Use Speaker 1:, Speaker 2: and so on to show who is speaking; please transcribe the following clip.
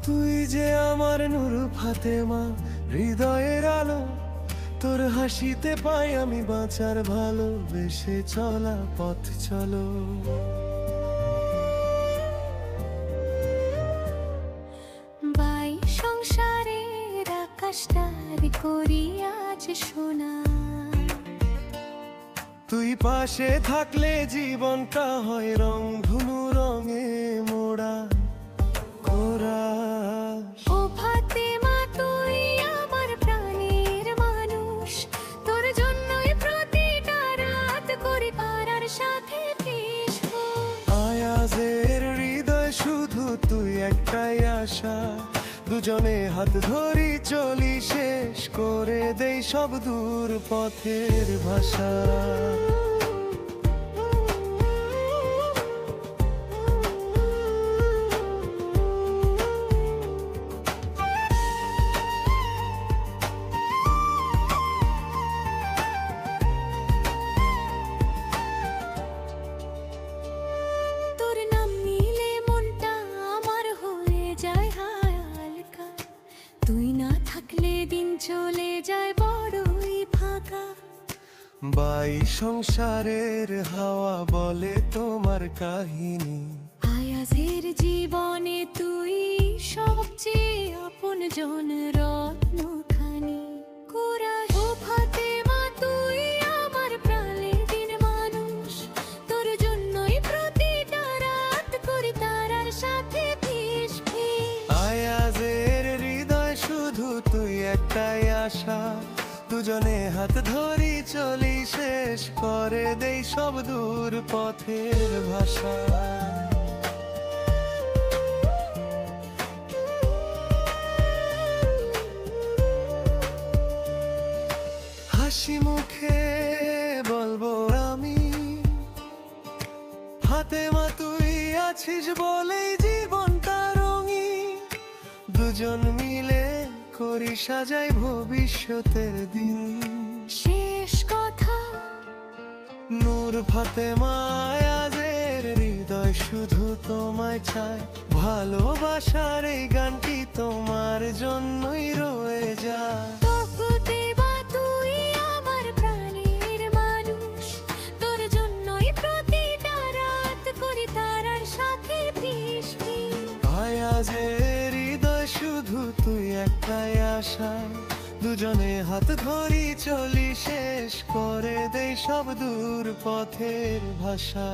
Speaker 1: তুই যে আমার নূর ফাতেমা, হৃদয়ের আলো। তোর হাসিতে পাই আমি বাঁচার ভালোবেসে চলা পথ চলো।
Speaker 2: বাই সংসারের আকাশটার করি আজ সোনা।
Speaker 1: তুই পাশে থাকলে জীবনটা হয় রংধনু রঙে মোড়া কোরা।
Speaker 2: ও ফাতেমা তুই আমার প্রাণের মানুষ, তোর জন্যই প্রতিটা রাত করি পারার সাথে
Speaker 1: আয়াজের হৃদয় শুধু তুই একটাই আশা, দুজনে হাত ধরি চলি শেষ করে দেই সব দূর পথের ভাষা।
Speaker 2: তোর নাম নিলে মনটা আমার হয়ে যায় হালকা, তুই না থাকলে দিন চলে যায় বড়ই ফাঁকা।
Speaker 1: বাই সংসারের হাওয়া বলে তোমার কাহিনী,
Speaker 2: আয়াজের জীবনে তুই সবচেয়ে আপন জন রত্নখানি। কুরাশ ও ফাতেমা তুই আমার প্রাণের মানুষ, তোর জন্যই প্রতিটা রাত করি তারার সাথে ফিস ফিস।
Speaker 1: আয়াজের হৃদয় শুধু তুই একটাই আশা, দুজনে হাত ধরি চলি শেষ করে দেই সব দূর পথের ভাষা। হাসি মুখে বলবো আমি, ফাতেমা তুই আছিস বলেই জীবনটা রঙিন। দুজন মিলে করি সাজাই ভবিষ্যতের দিন।
Speaker 2: শেষ কথা
Speaker 1: নূর ফাতেমা আয়াজের হৃদয় শুধু তোমায় চায়, ভালোবাসার এই গানটি তোমার জন্যই রয়ে যায়।
Speaker 2: ফাতেমা তুই আমার প্রাণের মানুষ, তোর জন্যই প্রতিটা রাত করি তারার সাথে ফিস ফিস।
Speaker 1: আয়াজের হৃদয় শুধু তুই একটাই আশা, দুজনে হাত ধরি চলি শেষ করে দেই সব দূর পথের ভাষা।